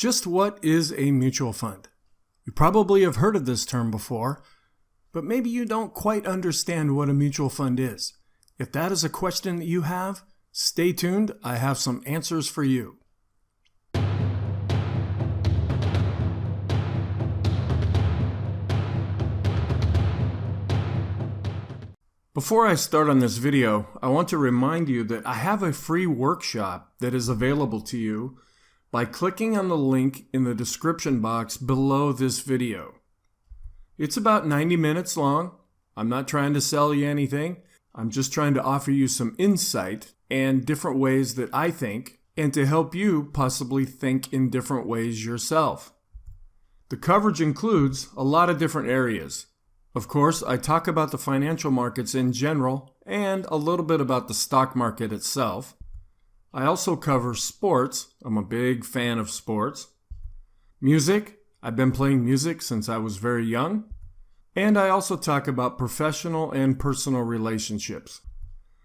Just what is a mutual fund? You probably have heard of this term before, but maybe you don't quite understand what a mutual fund is. If that is a question that you have, stay tuned. I have some answers for you. Before I start on this video, I want to remind you that I have a free workshop that is available to you by clicking on the link in the description box below this video. It's about 90 minutes long. I'm not trying to sell you anything. I'm just trying to offer you some insight and different ways that I think, and to help you possibly think in different ways yourself. The coverage includes a lot of different areas. Of course, I talk about the financial markets in general and a little bit about the stock market itself. I also cover sports. I'm a big fan of sports. Music. I've been playing music since I was very young. And I also talk about professional and personal relationships.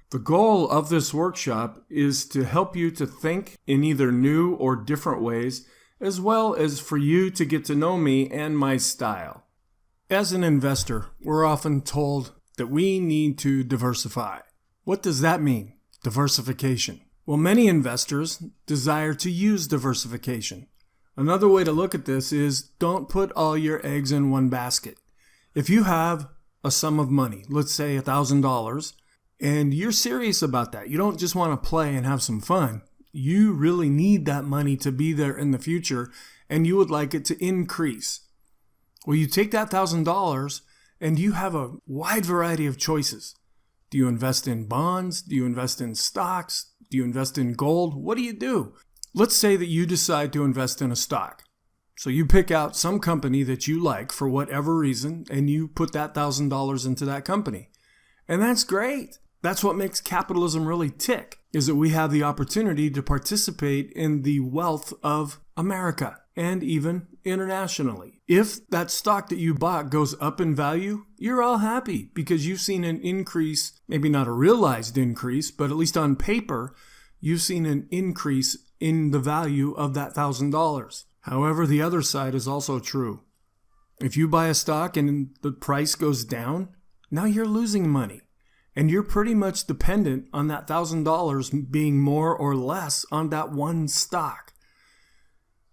The goal of this workshop is to help you to think in either new or different ways, as well as for you to get to know me and my style. As an investor, we're often told that we need to diversify. What does that mean? Diversification. Well, many investors desire to use diversification. Another way to look at this is don't put all your eggs in one basket. If you have a sum of money, let's say $1,000, and you're serious about that, you don't just want to play and have some fun. You really need that money to be there in the future, and you would like it to increase. Well, you take that $1,000 and you have a wide variety of choices. Do you invest in bonds? Do you invest in stocks? Do you invest in gold? What do you do? Let's say that you decide to invest in a stock. So you pick out some company that you like for whatever reason, and you put that $1,000 into that company. And that's great. That's what makes capitalism really tick, is that we have the opportunity to participate in the wealth of America and even internationally. If that stock that you bought goes up in value, you're all happy because you've seen an increase, maybe not a realized increase, but at least on paper, you've seen an increase in the value of that $1,000. However, the other side is also true. If you buy a stock and the price goes down, now you're losing money. And you're pretty much dependent on that $1,000 being more or less on that one stock.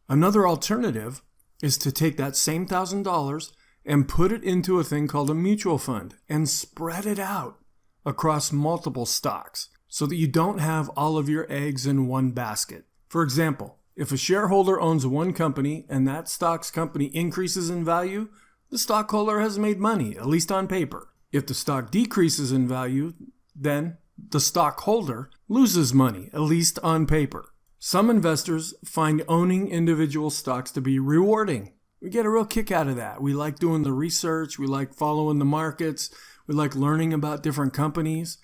Another alternative is to take that same $1,000 and put it into a thing called a mutual fund and spread it out across multiple stocks so that you don't have all of your eggs in one basket. For example, if a shareholder owns one company and that stock's company increases in value, the stockholder has made money, at least on paper. If the stock decreases in value, then the stockholder loses money, at least on paper. Some investors find owning individual stocks to be rewarding. We get a real kick out of that. We like doing the research. We like following the markets. We like learning about different companies.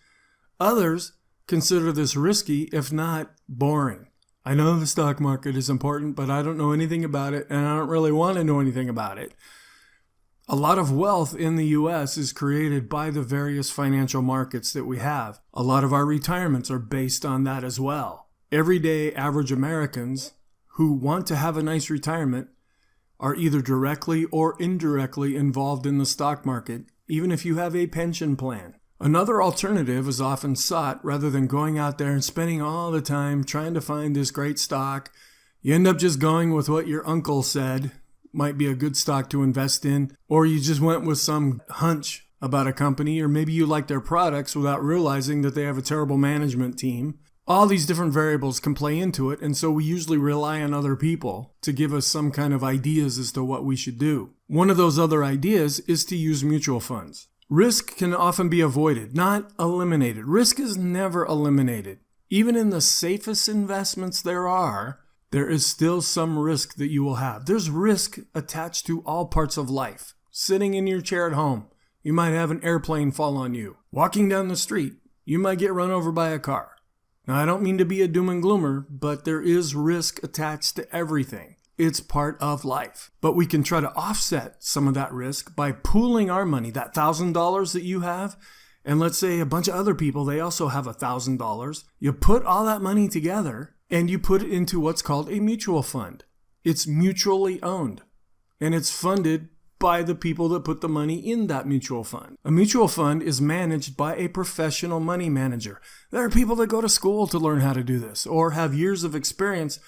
Others consider this risky, if not boring. I know the stock market is important, but I don't know anything about it, and I don't really want to know anything about it. A lot of wealth in the U.S. is created by the various financial markets that we have. A lot of our retirements are based on that as well. Everyday average Americans who want to have a nice retirement are either directly or indirectly involved in the stock market, even if you have a pension plan. Another alternative is often sought rather than going out there and spending all the time trying to find this great stock. You end up just going with what your uncle said might be a good stock to invest in, or you just went with some hunch about a company, or maybe you like their products without realizing that they have a terrible management team. All these different variables can play into it, and so we usually rely on other people to give us some kind of ideas as to what we should do. One of those other ideas is to use mutual funds. Risk can often be avoided, not eliminated. Risk is never eliminated. Even in the safest investments there is still some risk that you will have. There's risk attached to all parts of life. Sitting in your chair at home, you might have an airplane fall on you. Walking down the street, you might get run over by a car. Now, I don't mean to be a doom and gloomer, but there is risk attached to everything. It's part of life. But we can try to offset some of that risk by pooling our money, that $1,000 that you have, and let's say a bunch of other people, they also have $1,000. You put all that money together and you put it into what's called a mutual fund. It's mutually owned, and it's funded by the people that put the money in that mutual fund. A mutual fund is managed by a professional money manager. There are people that go to school to learn how to do this, or have years of experience,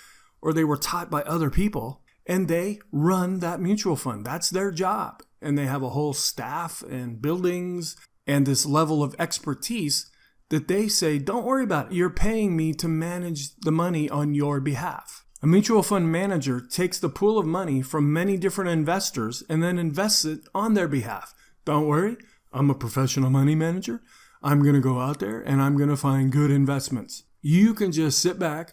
or they were taught by other people, and they run that mutual fund. That's their job. And they have a whole staff and buildings and this level of expertise that they say, don't worry about it. You're paying me to manage the money on your behalf. A mutual fund manager takes the pool of money from many different investors and then invests it on their behalf. Don't worry, I'm a professional money manager. I'm going to go out there and I'm going to find good investments. You can just sit back.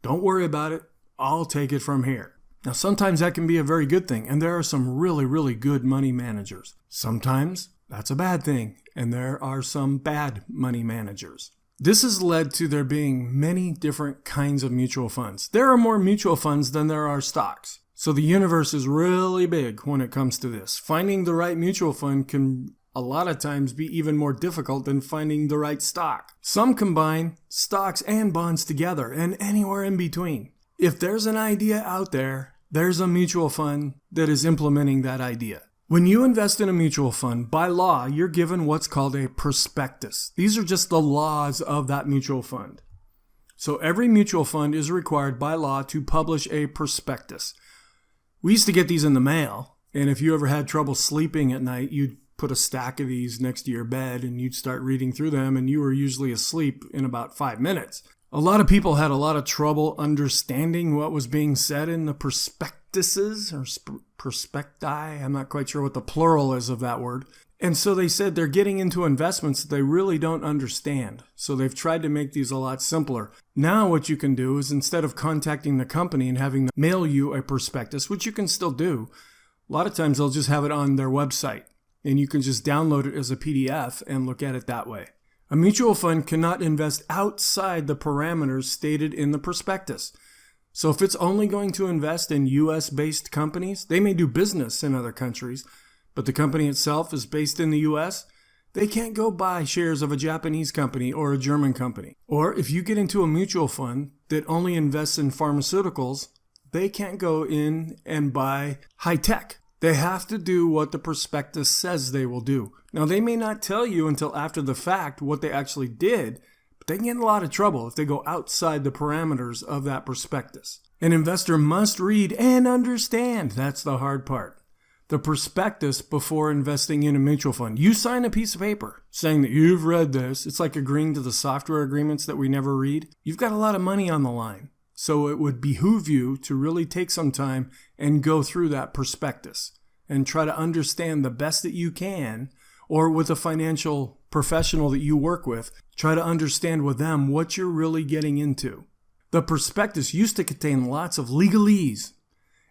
Don't worry about it. I'll take it from here. Now, sometimes that can be a very good thing, and there are some really, really good money managers. Sometimes that's a bad thing, and there are some bad money managers. This has led to there being many different kinds of mutual funds. There are more mutual funds than there are stocks. So the universe is really big when it comes to this. Finding the right mutual fund can a lot of times be even more difficult than finding the right stock. Some combine stocks and bonds together and anywhere in between. If there's an idea out there, there's a mutual fund that is implementing that idea. When you invest in a mutual fund, by law, you're given what's called a prospectus. These are just the laws of that mutual fund. So every mutual fund is required by law to publish a prospectus. We used to get these in the mail, and if you ever had trouble sleeping at night, you'd put a stack of these next to your bed and you'd start reading through them, and you were usually asleep in about 5 minutes. A lot of people had a lot of trouble understanding what was being said in the prospectuses or prospecti. I'm not quite sure what the plural is of that word. And so they said they're getting into investments that they really don't understand. So they've tried to make these a lot simpler. Now what you can do is, instead of contacting the company and having them mail you a prospectus, which you can still do, a lot of times they'll just have it on their website and you can just download it as a PDF and look at it that way. A mutual fund cannot invest outside the parameters stated in the prospectus. So if it's only going to invest in U.S.-based companies, they may do business in other countries, but the company itself is based in the U.S., they can't go buy shares of a Japanese company or a German company. Or if you get into a mutual fund that only invests in pharmaceuticals, they can't go in and buy high tech. They have to do what the prospectus says they will do. Now, they may not tell you until after the fact what they actually did, but they can get in a lot of trouble if they go outside the parameters of that prospectus. An investor must read and understand. That's the hard part. The prospectus before investing in a mutual fund. You sign a piece of paper saying that you've read this. It's like agreeing to the software agreements that we never read. You've got a lot of money on the line. So it would behoove you to really take some time and go through that prospectus and try to understand the best that you can, or with a financial professional that you work with, try to understand with them what you're really getting into. The prospectus used to contain lots of legalese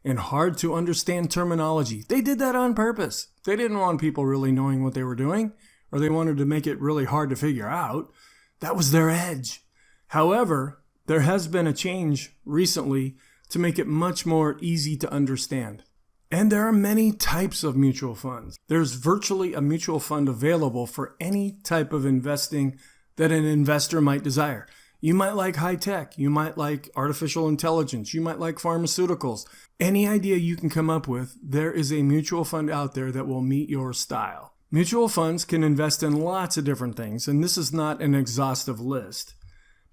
and hard to understand terminology. They did that on purpose. They didn't want people really knowing what they were doing, or they wanted to make it really hard to figure out. That was their edge. However, there has been a change recently to make it much more easy to understand. And there are many types of mutual funds. There's virtually a mutual fund available for any type of investing that an investor might desire. You might like high tech. You might like artificial intelligence. You might like pharmaceuticals. Any idea you can come up with, there is a mutual fund out there that will meet your style. Mutual funds can invest in lots of different things, and this is not an exhaustive list.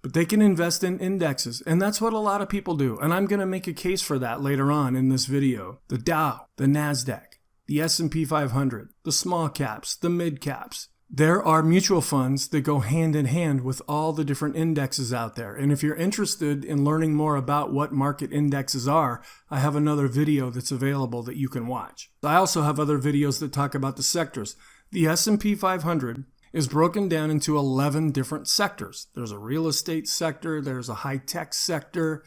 But they can invest in indexes, and that's what a lot of people do. And I'm going to make a case for that later on in this video. The Dow, the NASDAQ, the S&P 500, the small caps, the mid caps. There are mutual funds that go hand in hand with all the different indexes out there. And if you're interested in learning more about what market indexes are, I have another video that's available that you can watch. I also have other videos that talk about the sectors. The S&P 500 is broken down into 11 different sectors. There's a real estate sector, there's a high-tech sector,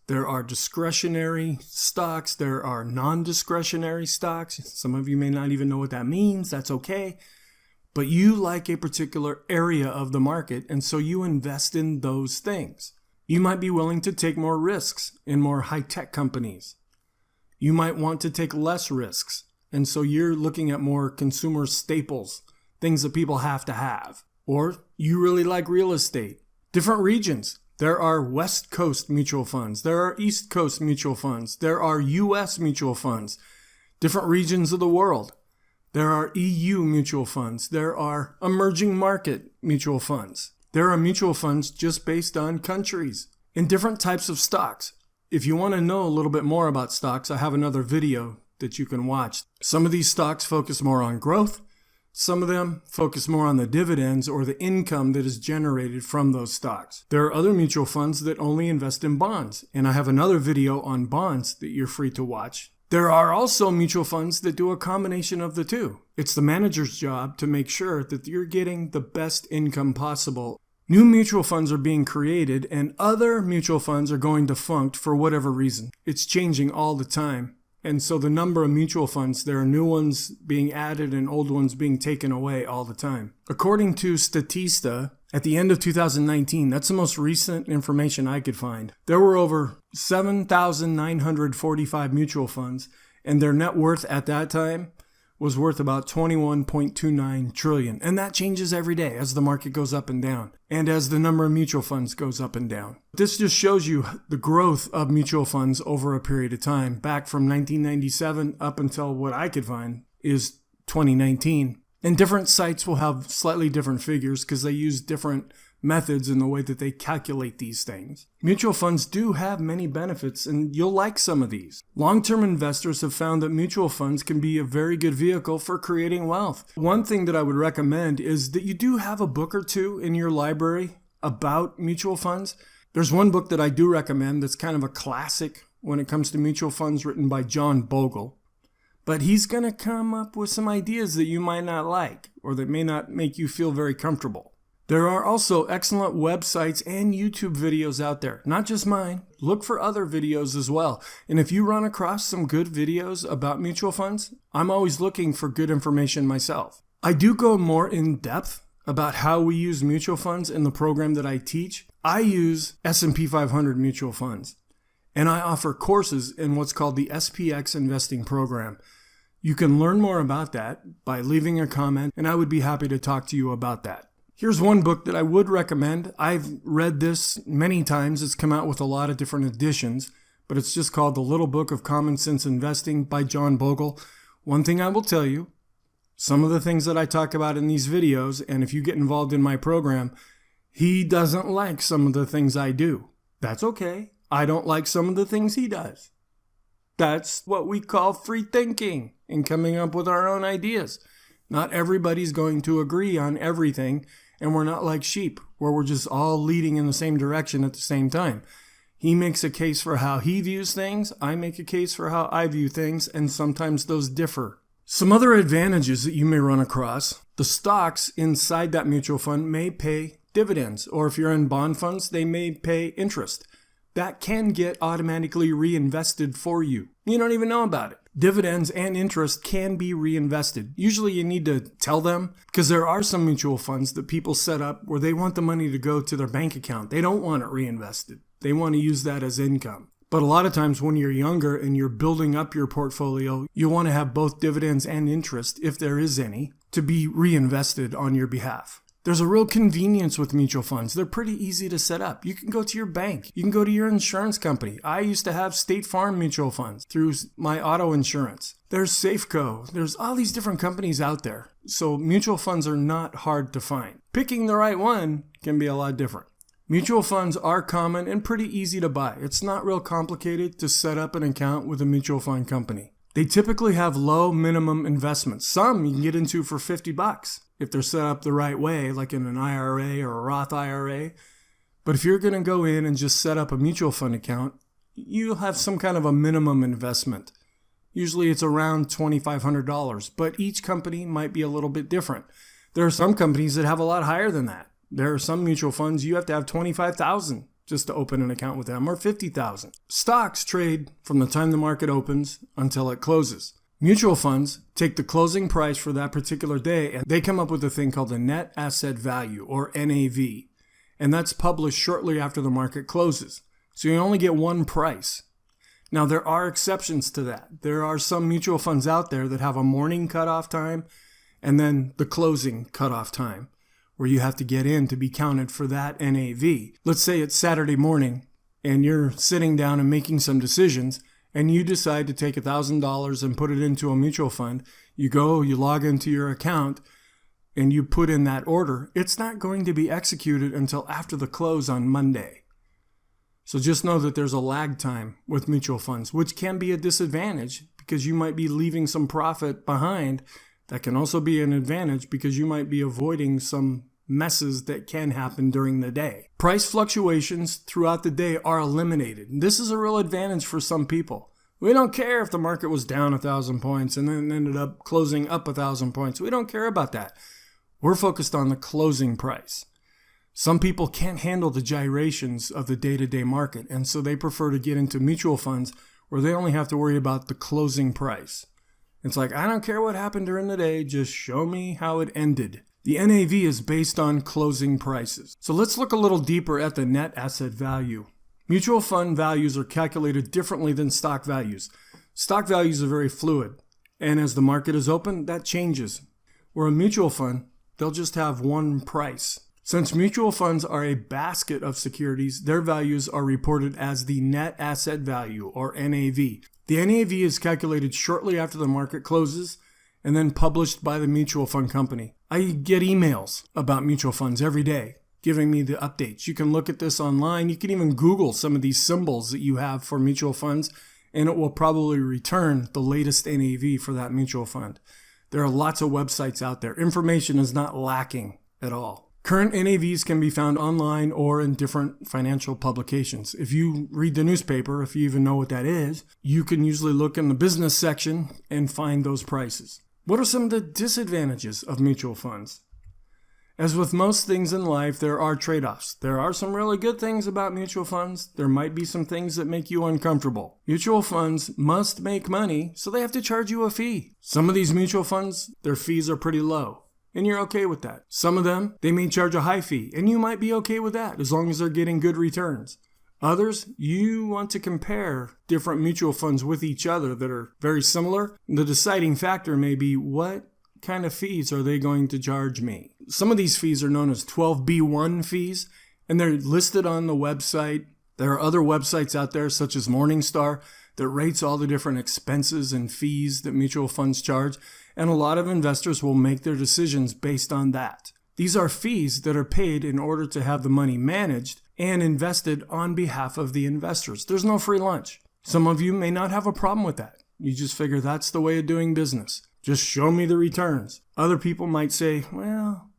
there are discretionary stocks, there are non-discretionary stocks. Some of you may not even know what that means, that's okay. But you like a particular area of the market, and so you invest in those things. You might be willing to take more risks in more high-tech companies. You might want to take less risks, and so you're looking at more consumer staples, things that people have to have. Or you really like real estate. Different regions. There are West Coast mutual funds. There are East Coast mutual funds. There are U.S. mutual funds, different regions of the world. There are EU mutual funds. There are emerging market mutual funds. There are mutual funds just based on countries and different types of stocks. If you want to know a little bit more about stocks, I have another video that you can watch. Some of these stocks focus more on growth. Some of them focus more on the dividends or the income that is generated from those stocks. There are other mutual funds that only invest in bonds, and I have another video on bonds that you're free to watch. There are also mutual funds that do a combination of the two. It's the manager's job to make sure that you're getting the best income possible. New mutual funds are being created, and other mutual funds are going defunct for whatever reason. It's changing all the time. And so the number of mutual funds, there are new ones being added and old ones being taken away all the time. According to Statista, at the end of 2019, that's the most recent information I could find, there were over 7,945 mutual funds, and their net worth at that time was worth about 21.29 trillion. And that changes every day as the market goes up and down, and as the number of mutual funds goes up and down. This just shows you the growth of mutual funds over a period of time, back from 1997 up until what I could find is 2019. And different sites will have slightly different figures because they use different methods in the way that they calculate these things. Mutual funds do have many benefits, and you'll like some of these. Long-term investors have found that mutual funds can be a very good vehicle for creating wealth. One thing that I would recommend is that you do have a book or two in your library about mutual funds. There's one book that I do recommend that's kind of a classic when it comes to mutual funds, written by John Bogle. But he's going to come up with some ideas that you might not like, or that may not make you feel very comfortable. There are also excellent websites and YouTube videos out there, not just mine. Look for other videos as well. And if you run across some good videos about mutual funds, I'm always looking for good information myself. I do go more in depth about how we use mutual funds in the program that I teach. I use S&P 500 mutual funds, and I offer courses in what's called the SPX investing program. You can learn more about that by leaving a comment, and I would be happy to talk to you about that. Here's one book that I would recommend. I've read this many times. It's come out with a lot of different editions, but it's just called The Little Book of Common Sense Investing by John Bogle. One thing I will tell you, some of the things that I talk about in these videos, and if you get involved in my program, he doesn't like some of the things I do. That's okay. I don't like some of the things he does. That's what we call free thinking and coming up with our own ideas. Not everybody's going to agree on everything, and we're not like sheep, where we're just all leading in the same direction at the same time. He makes a case for how he views things, I make a case for how I view things, and sometimes those differ. Some other advantages that you may run across: the stocks inside that mutual fund may pay dividends, or if you're in bond funds, they may pay interest. That can get automatically reinvested for you. You don't even know about it. Dividends and interest can be reinvested. Usually you need to tell them, because there are some mutual funds that people set up where they want the money to go to their bank account. They don't want it reinvested. They want to use that as income. But a lot of times when you're younger and you're building up your portfolio, you want to have both dividends and interest, if there is any, to be reinvested on your behalf. There's a real convenience with mutual funds. They're pretty easy to set up. You can go to your bank. You can go to your insurance company. I used to have State Farm mutual funds through my auto insurance. There's Safeco. There's all these different companies out there. So mutual funds are not hard to find. Picking the right one can be a lot different. Mutual funds are common and pretty easy to buy. It's not real complicated to set up an account with a mutual fund company. They typically have low minimum investments. Some you can get into for $50 if they're set up the right way, like in an IRA or a Roth IRA. But if you're going to go in and just set up a mutual fund account, you'll have some kind of a minimum investment. Usually it's around $2,500, but each company might be a little bit different. There are some companies that have a lot higher than that. There are some mutual funds you have to have $25,000 just to open an account with them, or $50,000. Stocks trade from the time the market opens until it closes. Mutual funds take the closing price for that particular day, and they come up with a thing called the net asset value, or NAV. And that's published shortly after the market closes. So you only get one price. Now, there are exceptions to that. There are some mutual funds out there that have a morning cutoff time and then the closing cutoff time, where you have to get in to be counted for that NAV. Let's say it's Saturday morning and you're sitting down and making some decisions, and you decide to take $1,000 and put it into a mutual fund. You go, you log into your account, and you put in that order. It's not going to be executed until after the close on Monday. So just know that there's a lag time with mutual funds, which can be a disadvantage because you might be leaving some profit behind. That can also be an advantage because you might be avoiding some messes that can happen during the day. Price fluctuations throughout the day are eliminated. This is a real advantage for some people. We don't care if the market was down 1,000 points and then ended up closing up 1,000 points. We don't care about that. We're focused on the closing price. Some people can't handle the gyrations of the day-to-day market, and so they prefer to get into mutual funds where they only have to worry about the closing price. It's like, I don't care what happened during the day, just show me how it ended. The NAV is based on closing prices. So let's look a little deeper at the net asset value. Mutual fund values are calculated differently than stock values. Stock values are very fluid, and as the market is open, that changes. Where a mutual fund, they'll just have one price. Since mutual funds are a basket of securities, their values are reported as the net asset value, or NAV. The NAV is calculated shortly after the market closes and then published by the mutual fund company. I get emails about mutual funds every day giving me the updates. You can look at this online. You can even Google some of these symbols that you have for mutual funds, and it will probably return the latest NAV for that mutual fund. There are lots of websites out there. Information is not lacking at all. Current NAVs can be found online or in different financial publications. If you read the newspaper, if you even know what that is, you can usually look in the business section and find those prices. What are some of the disadvantages of mutual funds? As with most things in life, there are trade-offs. There are some really good things about mutual funds. There might be some things that make you uncomfortable. Mutual funds must make money, so they have to charge you a fee. Some of these mutual funds, their fees are pretty low, and you're okay with that. Some of them, they may charge a high fee, and you might be okay with that as long as they're getting good returns. Others, you want to compare different mutual funds with each other that are very similar. The deciding factor may be, what kind of fees are they going to charge me? Some of these fees are known as 12B1 fees, and they're listed on the website. There are other websites out there, such as Morningstar, that rates all the different expenses and fees that mutual funds charge, and a lot of investors will make their decisions based on that. These are fees that are paid in order to have the money managed and invested on behalf of the investors. There's no free lunch. Some of you may not have a problem with that. You just figure that's the way of doing business. Just show me the returns. Other people might say, well,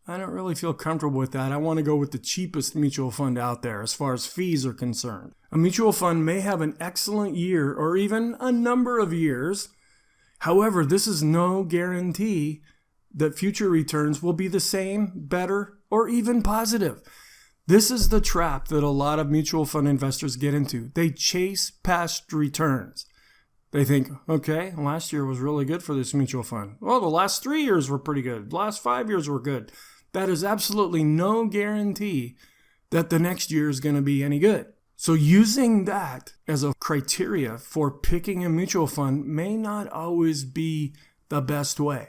I don't really feel comfortable with that. I want to go with the cheapest mutual fund out there as far as fees are concerned. A mutual fund may have an excellent year or even a number of years. However, this is no guarantee that future returns will be the same, better, or even positive. This is the trap that a lot of mutual fund investors get into. They chase past returns. They think, okay, last year was really good for this mutual fund. Well, the last 3 years were pretty good. The last 5 years were good. That is absolutely no guarantee that the next year is going to be any good. So using that as a criteria for picking a mutual fund may not always be the best way.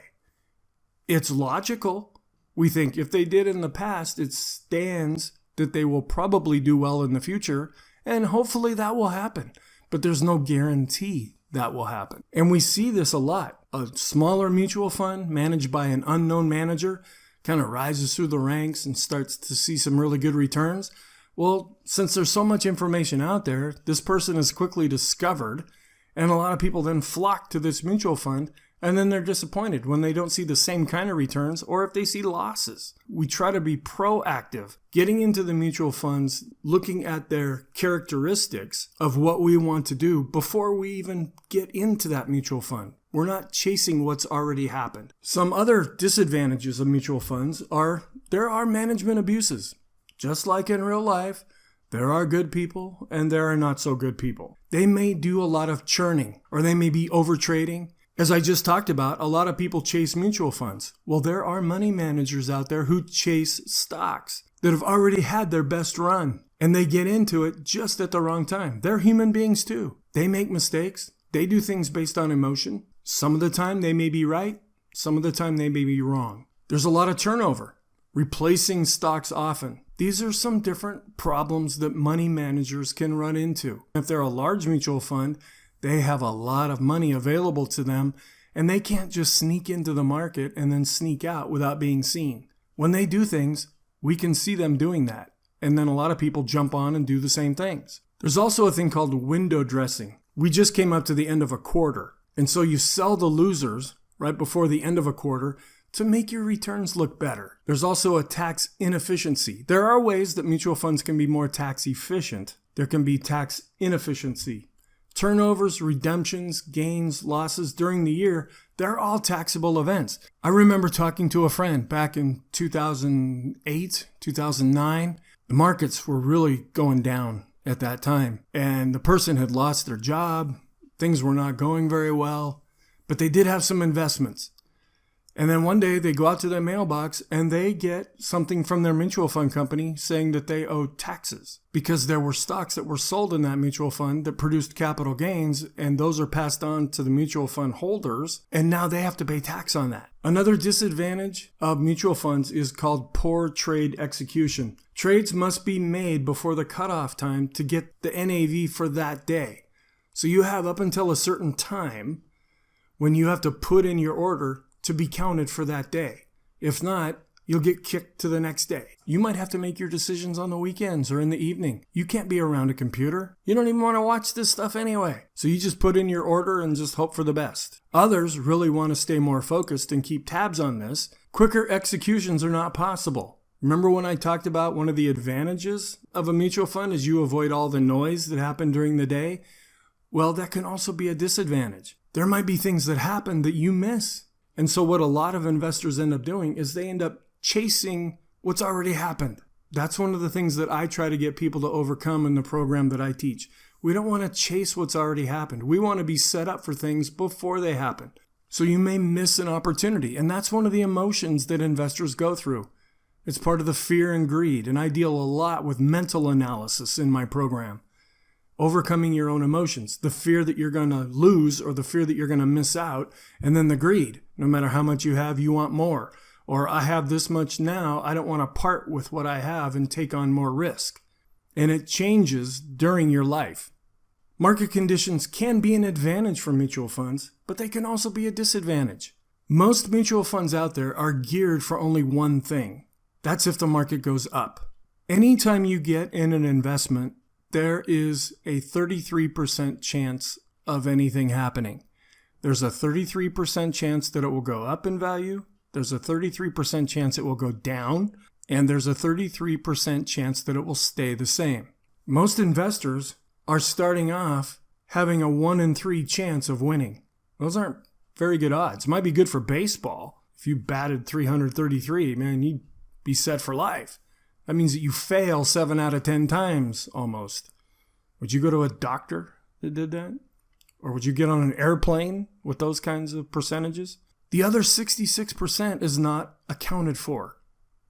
It's logical. We think if they did in the past, it stands that they will probably do well in the future, and hopefully that will happen. But there's no guarantee that will happen. And we see this a lot. A smaller mutual fund managed by an unknown manager kind of rises through the ranks and starts to see some really good returns. Well, since there's so much information out there, this person is quickly discovered, and a lot of people then flock to this mutual fund, and then they're disappointed when they don't see the same kind of returns or if they see losses. We try to be proactive, getting into the mutual funds, looking at their characteristics of what we want to do before we even get into that mutual fund. We're not chasing what's already happened. Some other disadvantages of mutual funds are there are management abuses. Just like in real life, there are good people and there are not so good people. They may do a lot of churning, or they may be overtrading. As I just talked about, a lot of people chase mutual funds. Well, there are money managers out there who chase stocks that have already had their best run, and they get into it just at the wrong time. They're human beings too. They make mistakes. They do things based on emotion. Some of the time they may be right. Some of the time they may be wrong. There's a lot of turnover. replacing stocks often. These are some different problems that money managers can run into. If they're a large mutual fund, they have a lot of money available to them, and they can't just sneak into the market and then sneak out without being seen. When they do things, we can see them doing that. And then a lot of people jump on and do the same things. There's also a thing called window dressing. We just came up to the end of a quarter. And so you sell the losers right before the end of a quarter to make your returns look better. There's also a tax inefficiency. There are ways that mutual funds can be more tax efficient. There can be tax inefficiency. Turnovers, redemptions, gains, losses during the year, they're all taxable events. I remember talking to a friend back in 2008, 2009. The markets were really going down at that time, and the person had lost their job. Things were not going very well, but they did have some investments. And then one day they go out to their mailbox and they get something from their mutual fund company saying that they owe taxes because there were stocks that were sold in that mutual fund that produced capital gains, and those are passed on to the mutual fund holders, and now they have to pay tax on that. Another disadvantage of mutual funds is called poor trade execution. Trades must be made before the cutoff time to get the NAV for that day. So you have up until a certain time when you have to put in your order to be counted for that day. If not, you'll get kicked to the next day. You might have to make your decisions on the weekends or in the evening. You can't be around a computer. You don't even want to watch this stuff anyway. So you just put in your order and just hope for the best. Others really want to stay more focused and keep tabs on this. Quicker executions are not possible. Remember when I talked about one of the advantages of a mutual fund is you avoid all the noise that happened during the day? Well, that can also be a disadvantage. There might be things that happen that you miss. And so what a lot of investors end up doing is they end up chasing what's already happened. That's one of the things that I try to get people to overcome in the program that I teach. We don't want to chase what's already happened. We want to be set up for things before they happen. So you may miss an opportunity. And that's one of the emotions that investors go through. It's part of the fear and greed. And I deal a lot with mental analysis in my program. Overcoming your own emotions, the fear that you're going to lose or the fear that you're going to miss out, and then the greed. No matter how much you have, you want more. Or I have this much now, I don't want to part with what I have and take on more risk. And it changes during your life. Market conditions can be an advantage for mutual funds, but they can also be a disadvantage. Most mutual funds out there are geared for only one thing. That's if the market goes up. Anytime you get in an investment, there is a 33% chance of anything happening. There's a 33% chance that it will go up in value. There's a 33% chance it will go down. And there's a 33% chance that it will stay the same. Most investors are starting off having a 1 in 3 chance of winning. Those aren't very good odds. It might be good for baseball. If you batted 333, man, you'd be set for life. That means that you fail 7 out of 10 times almost. Would you go to a doctor that did that? Or would you get on an airplane with those kinds of percentages? The other 66% is not accounted for.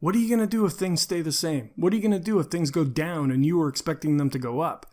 What are you going to do if things stay the same? What are you going to do if things go down and you were expecting them to go up?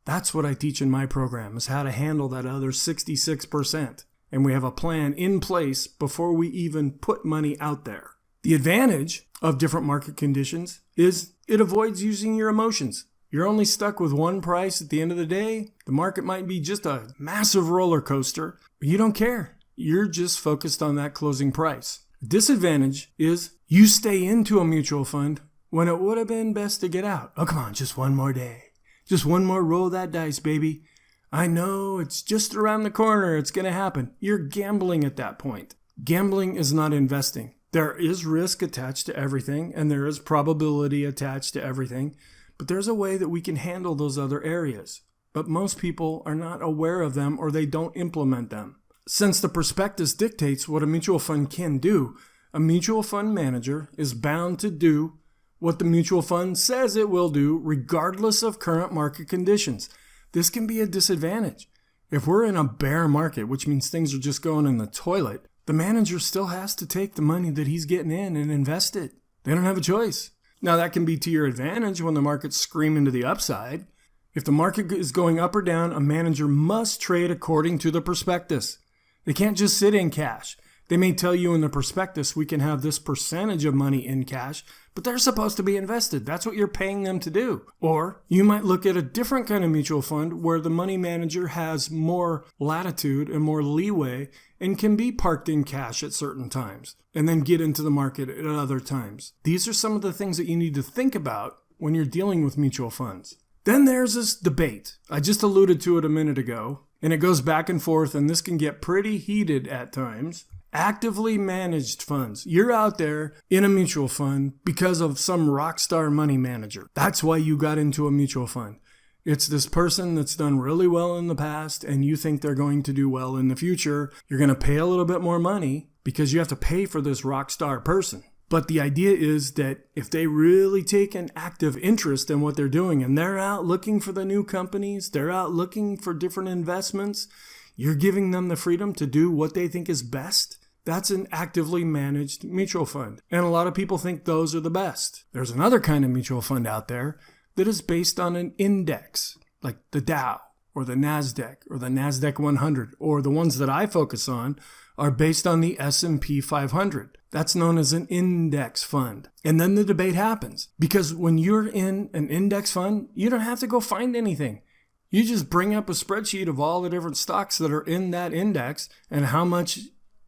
That's what I teach in my program, is how to handle that other 66%. And we have a plan in place before we even put money out there. The advantage of different market conditions is it avoids using your emotions. You're only stuck with one price at the end of the day. The market might be just a massive roller coaster, but you don't care. You're just focused on that closing price. The disadvantage is you stay into a mutual fund when it would have been best to get out. Oh, come on, just one more day. Just one more roll of that dice, baby. I know it's just around the corner. It's going to happen. You're gambling at that point. Gambling is not investing. There is risk attached to everything, and there is probability attached to everything, but there's a way that we can handle those other areas. But most people are not aware of them, or they don't implement them. Since the prospectus dictates what a mutual fund can do, a mutual fund manager is bound to do what the mutual fund says it will do, regardless of current market conditions. This can be a disadvantage. If we're in a bear market, which means things are just going in the toilet, the manager still has to take the money that he's getting in and invest it. They don't have a choice. Now, that can be to your advantage when the market's screaming to the upside. If the market is going up or down, a manager must trade according to the prospectus. They can't just sit in cash. They may tell you in the prospectus, we can have this percentage of money in cash, but they're supposed to be invested. That's what you're paying them to do. Or you might look at a different kind of mutual fund where the money manager has more latitude and more leeway and can be parked in cash at certain times and then get into the market at other times. These are some of the things that you need to think about when you're dealing with mutual funds. Then there's this debate. I just alluded to it a minute ago, and it goes back and forth, and this can get pretty heated at times. Actively managed funds. You're out there in a mutual fund because of some rock star money manager. That's why you got into a mutual fund. It's this person that's done really well in the past and you think they're going to do well in the future. You're going to pay a little bit more money because you have to pay for this rock star person. But the idea is that if they really take an active interest in what they're doing and they're out looking for the new companies, they're out looking for different investments, you're giving them the freedom to do what they think is best. That's an actively managed mutual fund. And a lot of people think those are the best. There's another kind of mutual fund out there that is based on an index, like the Dow or the NASDAQ or the NASDAQ 100, or the ones that I focus on are based on the S&P 500. That's known as an index fund. And then the debate happens because when you're in an index fund, you don't have to go find anything. You just bring up a spreadsheet of all the different stocks that are in that index and how much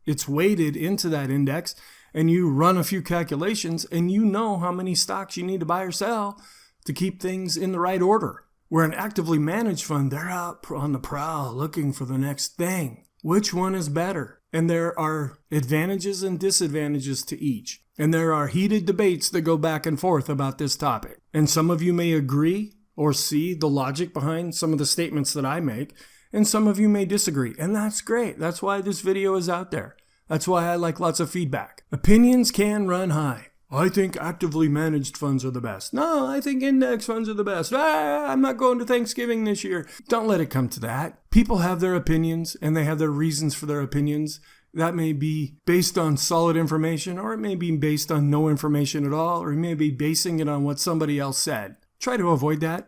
it's weighted into that index, and you run a few calculations and you know how many stocks you need to buy or sell to keep things in the right order. Where an actively managed fund, they're out on the prowl looking for the next thing. Which one is better? And there are advantages and disadvantages to each. And there are heated debates that go back and forth about this topic. And some of you may agree or see the logic behind some of the statements that I make, and some of you may disagree. And that's great. That's why this video is out there. That's why I like lots of feedback. Opinions can run high. I think actively managed funds are the best. No, I think index funds are the best. I'm not going to Thanksgiving this year. Don't let it come to that. People have their opinions and they have their reasons for their opinions. That may be based on solid information, or it may be based on no information at all, or you may be basing it on what somebody else said. Try to avoid that.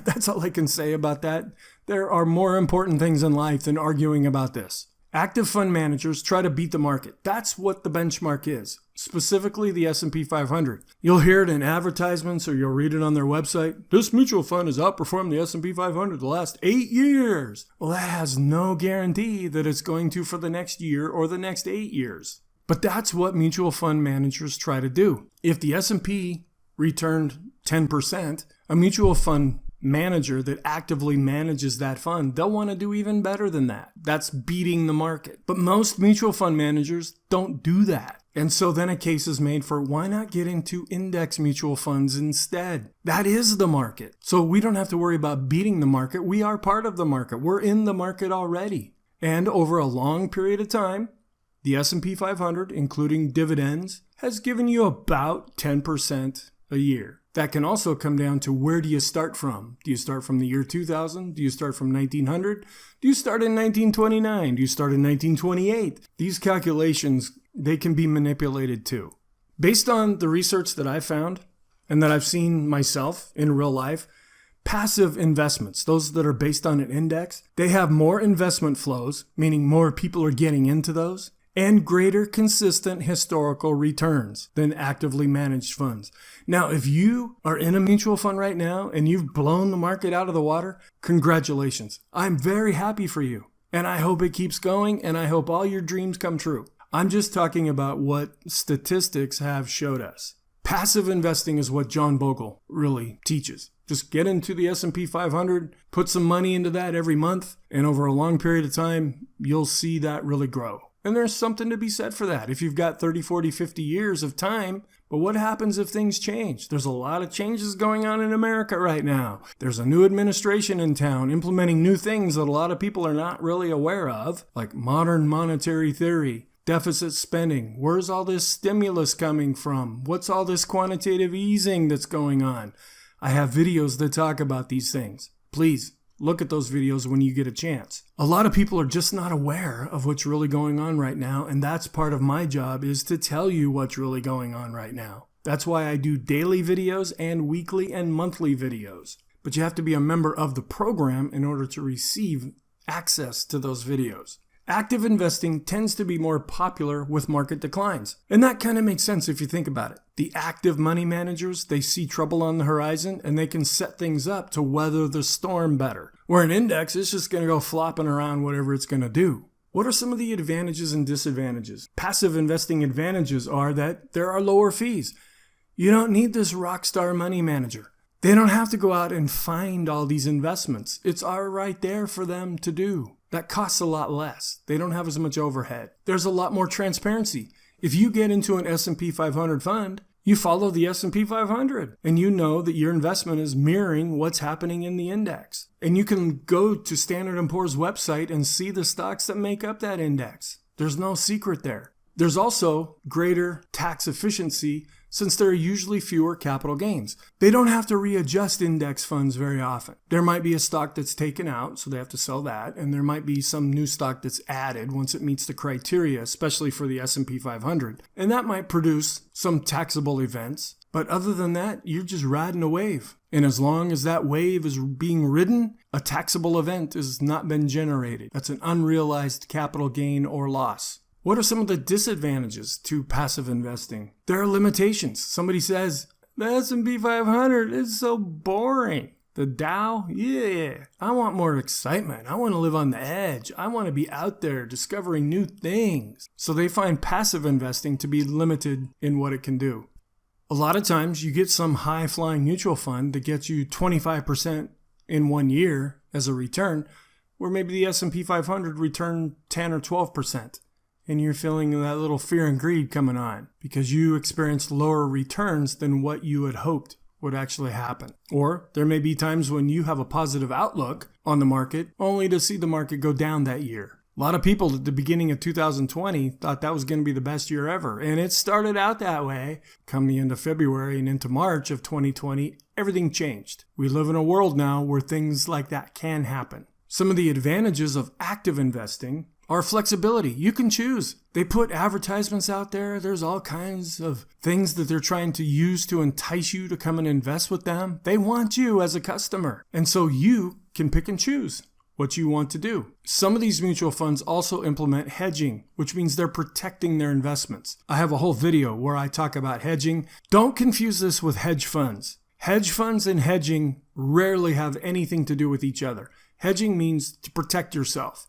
That's all I can say about that. There are more important things in life than arguing about this. Active fund managers try to beat the market. That's what the benchmark is, specifically the S&P 500. You'll hear it in advertisements or you'll read it on their website. This mutual fund has outperformed the S&P 500 the last 8 years. Well, that has no guarantee that it's going to for the next year or the next 8 years. But that's what mutual fund managers try to do. If the S&P returned 10%, a mutual fund manager that actively manages that fund, they'll want to do even better than that. That's beating the market. But most mutual fund managers don't do that. And so then a case is made for why not get into index mutual funds instead? That is the market. So we don't have to worry about beating the market. We are part of the market. We're in the market already. And over a long period of time, the S&P 500, including dividends, has given you about 10% a year. That can also come down to where do you start from? Do you start from the year 2000? Do you start from 1900? Do you start in 1929? Do you start in 1928? These calculations, they can be manipulated too. Based on the research that I found and that I've seen myself in real life, passive investments, those that are based on an index, they have more investment flows, meaning more people are getting into those, and greater consistent historical returns than actively managed funds. Now, if you are in a mutual fund right now and you've blown the market out of the water, congratulations. I'm very happy for you. And I hope it keeps going, and I hope all your dreams come true. I'm just talking about what statistics have showed us. Passive investing is what John Bogle really teaches. Just get into the S&P 500, put some money into that every month, and over a long period of time, you'll see that really grow. And there's something to be said for that. If you've got 30, 40, 50 years of time, but what happens if things change? There's a lot of changes going on in America right now. There's a new administration in town implementing new things that a lot of people are not really aware of, like modern monetary theory, deficit spending. Where's all this stimulus coming from? What's all this quantitative easing that's going on? I have videos that talk about these things. Please look at those videos when you get a chance. A lot of people are just not aware of what's really going on right now, and that's part of my job, is to tell you what's really going on right now. That's why I do daily videos and weekly and monthly videos. But you have to be a member of the program in order to receive access to those videos. Active investing tends to be more popular with market declines. And that kind of makes sense if you think about it. The active money managers, they see trouble on the horizon and they can set things up to weather the storm better. Where an index is just going to go flopping around whatever it's going to do. What are some of the advantages and disadvantages? Passive investing advantages are that there are lower fees. You don't need this rock star money manager. They don't have to go out and find all these investments. It's all right there for them to do. That costs a lot less. They don't have as much overhead. There's a lot more transparency. If you get into an S&P 500 fund, you follow the S&P 500 and you know that your investment is mirroring what's happening in the index. And you can go to Standard & Poor's website and see the stocks that make up that index. There's no secret there. There's also greater tax efficiency since there are usually fewer capital gains. They don't have to readjust index funds very often. There might be a stock that's taken out, so they have to sell that, and there might be some new stock that's added once it meets the criteria, especially for the S&P 500. And that might produce some taxable events, but other than that, you're just riding a wave. And as long as that wave is being ridden, a taxable event has not been generated. That's an unrealized capital gain or loss. What are some of the disadvantages to passive investing? There are limitations. Somebody says, the S&P 500 is so boring. The Dow, yeah, I want more excitement. I want to live on the edge. I want to be out there discovering new things. So they find passive investing to be limited in what it can do. A lot of times you get some high-flying mutual fund that gets you 25% in 1 year as a return, where maybe the S&P 500 returned 10 or 12%. And you're feeling that little fear and greed coming on because you experienced lower returns than what you had hoped would actually happen. Or there may be times when you have a positive outlook on the market only to see the market go down that year. A lot of people at the beginning of 2020 thought that was going to be the best year ever. And it started out that way. Come the end of February and into March of 2020, everything changed. We live in a world now where things like that can happen. Some of the advantages of active investing are flexibility. You can choose. They put advertisements out there. There's all kinds of things that they're trying to use to entice you to come and invest with them. They want you as a customer. And so you can pick and choose what you want to do. Some of these mutual funds also implement hedging, which means they're protecting their investments. I have a whole video where I talk about hedging. Don't confuse this with hedge funds. Hedge funds and hedging rarely have anything to do with each other. Hedging means to protect yourself.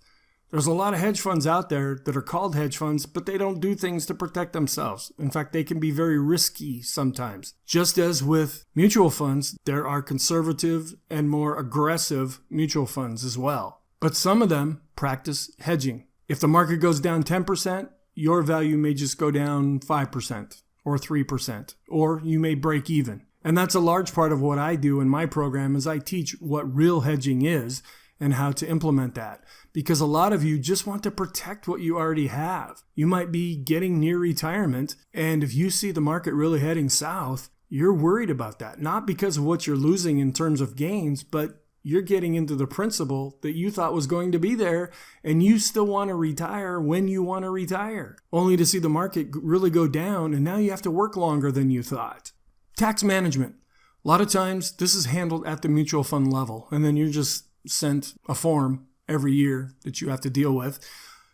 There's a lot of hedge funds out there that are called hedge funds, but they don't do things to protect themselves. In fact, they can be very risky sometimes. Just as with mutual funds, there are conservative and more aggressive mutual funds as well. But some of them practice hedging. If the market goes down 10%, your value may just go down 5% or 3%, or you may break even. And that's a large part of what I do in my program is I teach what real hedging is and how to implement that. Because a lot of you just want to protect what you already have. You might be getting near retirement, and if you see the market really heading south, you're worried about that. Not because of what you're losing in terms of gains, but you're getting into the principle that you thought was going to be there, and you still want to retire when you want to retire, only to see the market really go down, and now you have to work longer than you thought. Tax management. A lot of times, this is handled at the mutual fund level, and then you're just sent a form every year that you have to deal with.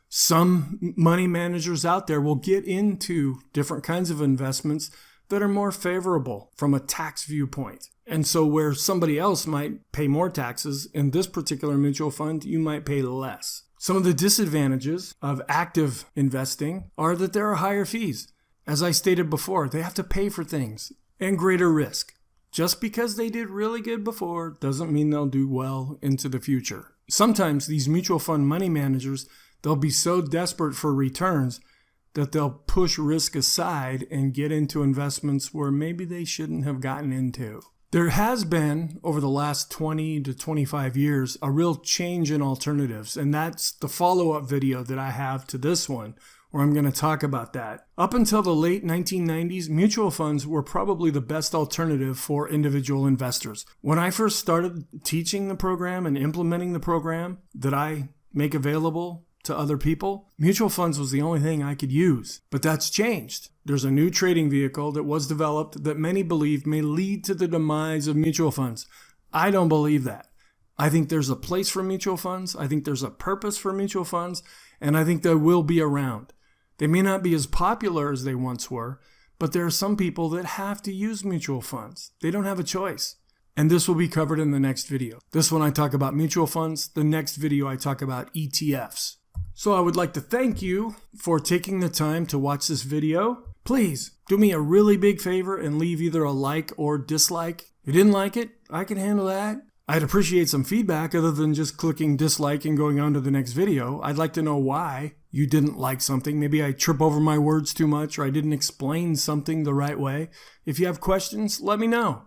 Some money managers out there will get into different kinds of investments that are more favorable from a tax viewpoint. And so where somebody else might pay more taxes, in this particular mutual fund, you might pay less. Some of the disadvantages of active investing are that there are higher fees. As I stated before, they have to pay for things and greater risk. Just because they did really good before doesn't mean they'll do well into the future. Sometimes these mutual fund money managers, they'll be so desperate for returns that they'll push risk aside and get into investments where maybe they shouldn't have gotten into. There has been, over the last 20 to 25 years, a real change in alternatives, and that's the follow-up video that I have to this one, where I'm going to talk about that. Up until the late 1990s, mutual funds were probably the best alternative for individual investors. When I first started teaching the program and implementing the program that I make available to other people, mutual funds was the only thing I could use. But that's changed. There's a new trading vehicle that was developed that many believe may lead to the demise of mutual funds. I don't believe that. I think there's a place for mutual funds. I think there's a purpose for mutual funds, and I think they will be around. They may not be as popular as they once were, but there are some people that have to use mutual funds. They don't have a choice. And this will be covered in the next video. This one I talk about mutual funds. The next video I talk about ETFs. So I would like to thank you for taking the time to watch this video. Please do me a really big favor and leave either a like or dislike. If you didn't like it, I can handle that. I'd appreciate some feedback other than just clicking dislike and going on to the next video. I'd like to know why you didn't like something. Maybe I trip over my words too much, or I didn't explain something the right way. If you have questions, let me know.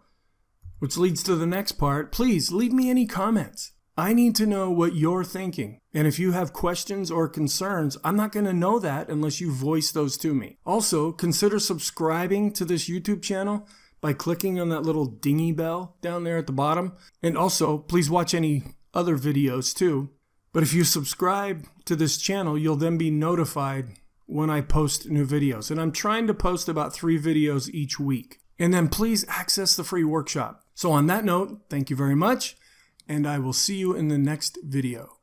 Which leads to the next part. Please leave me any comments. I need to know what you're thinking. And if you have questions or concerns, I'm not going to know that unless you voice those to me. Also, consider subscribing to this YouTube channel by clicking on that little dingy bell down there at the bottom. And also, please watch any other videos too. But if you subscribe to this channel, you'll then be notified when I post new videos. And I'm trying to post about 3 videos each week. And then please access the free workshop. So on that note, thank you very much, and I will see you in the next video.